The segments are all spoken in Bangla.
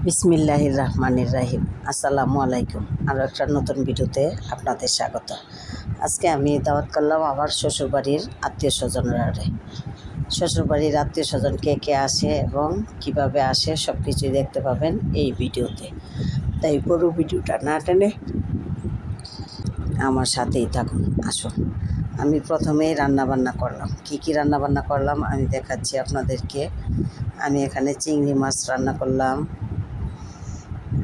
বিসমিল্লাহির রহমানির রাহিম। আসসালামু আলাইকুম। আরও একটা নতুন ভিডিওতে আপনাদের স্বাগত। আজকে আমি দাওয়াত করলাম আমার শ্বশুরবাড়ির আত্মীয় স্বজনরা। শ্বশুরবাড়ির আত্মীয় স্বজন কে কে আসে এবং কিভাবে আসে সব কিছুই দেখতে পাবেন এই ভিডিওতে। তাই পুরো ভিডিওটা না টেনে আমার সাথেই থাকুন। আসুন, আমি প্রথমেই রান্নাবান্না করলাম। কি রান্নাবান্না করলাম আমি দেখাচ্ছি আপনাদেরকে। আমি এখানে চিংড়ি মাছ রান্না করলাম,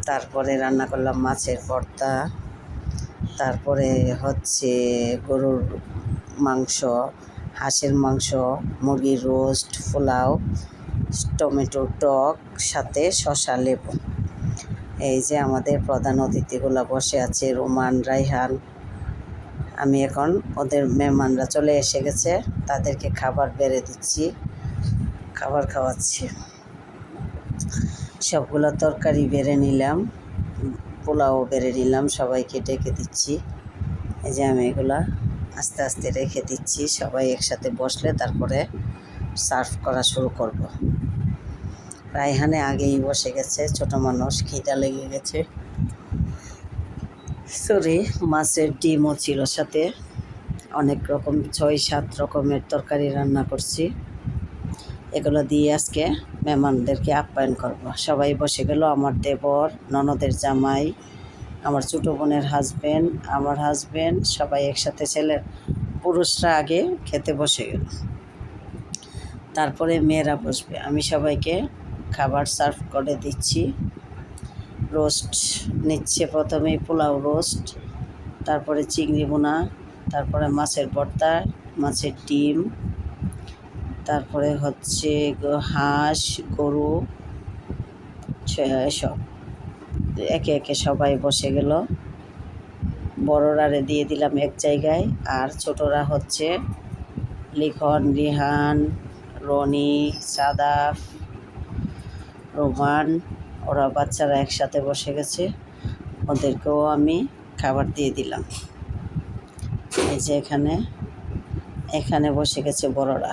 তারপরে রান্না করলাম মাছের ভর্তা, তারপরে হচ্ছে গরুর মাংস, হাঁসের মাংস, মুরগির রোস্ট, পোলাও, টমেটো টক, সাথে শসা লেবু। এই যে আমাদের প্রধান অতিথিগুলো বসে আছে, রোমান, রাইহান। আমি এখন ওদের মেহমানরা চলে এসে গেছে, তাদেরকে খাবার বেড়ে দিচ্ছি, খাবার খাওয়াচ্ছি। সবগুলো তরকারি বেড়ে নিলাম, পোলাও বেড়ে নিলাম, সবাইকে ডেকে দিচ্ছি। এই যে আমি এগুলা আস্তে আস্তে রেখে দিচ্ছি, সবাই একসাথে বসলে তারপরে সার্ভ করা শুরু করব। রায়হানে আগেই বসে গেছে, ছোট মানুষ, খিদা লেগে গেছে। সরি, মাছের ডিমও ছিল সাথে, অনেক রকম 6-7 রকমের তরকারি রান্না করছি। এগুলো দিয়ে আজকে মেহমানদেরকে আপ্যায়ন করব। সবাই বসে গেল, আমার দেবর, ননদের জামাই, আমার ছোটো বোনের হাজব্যান্ড, আমার হাজব্যান্ড, সবাই একসাথে, ছেলের পুরুষরা আগে খেতে বসে গেল, তারপরে মেয়েরা বসবে। আমি সবাইকে খাবার সার্ভ করে দিচ্ছি। রোস্ট নিচ্ছে প্রথমেই, পোলাও রোস্ট, তারপরে চিংড়ি বোনা, তারপরে মাছের ভর্তা, মাছের ডিম, তারপরে হচ্ছে হাঁস, গরু, এসব একে একে সবাই বসে গেল। বড়রারে দিয়ে দিলাম এক জায়গায়, আর ছোটরা হচ্ছে লিখন, রিহান, রনি, সাদাফ, রোমান, ওরা বাচ্চারা একসাথে বসে গেছে, ওদেরকেও আমি খাবার দিয়ে দিলাম। এই যে এখানে বসে গেছে বড়রা,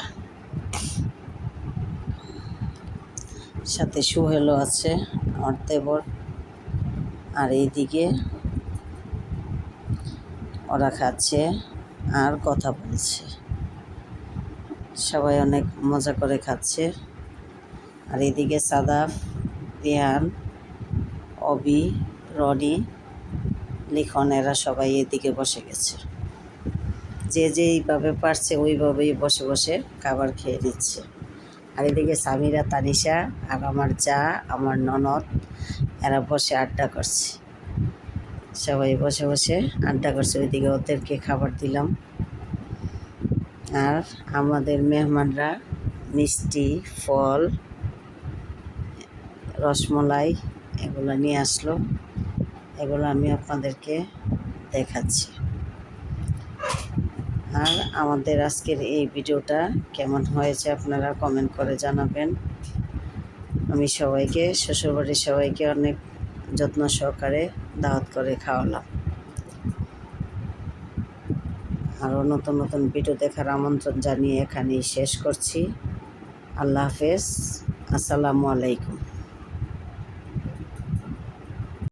সাথে সুহেলও আছে, আমার দেবর। আর এইদিকে ওরা খাচ্ছে আর কথা বলছে, সবাই অনেক মজা করে খাচ্ছে। আর এইদিকে সাদাফ, রিহান, অবি, রনি, লিখন, এরা সবাই এদিকে বসে গেছে। যে যেইভাবে পারছে ওইভাবেই বসে বসে খাবার খেয়ে নিচ্ছে। আর এদিকে সামিরা, তানিশা আর আমার যা, আমার ননদ, এরা বসে আড্ডা করছে। সবাই বসে বসে আড্ডা করছে, ওইদিকে ওদেরকে খাবার দিলাম। আর আমাদের মেহমানরা মিষ্টি, ফল, রসমলাই এগুলো নিয়ে আসলো, এগুলো আমি আপনাদেরকে দেখাচ্ছি। আর আমাদের আজকের এই ভিডিওটা কেমন হয়েছে আপনারা কমেন্ট করে জানাবেন। আমি সবাইকে, শ্বশুরবাড়ির সবাইকে অনেক যত্ন সহকারে দাওয়াত করে খাওয়ালাম। আরও নতুন নতুন ভিডিও দেখার আমন্ত্রণ জানিয়ে এখানেই শেষ করছি। আল্লাহ হাফেজ, আসসালামু আলাইকুম।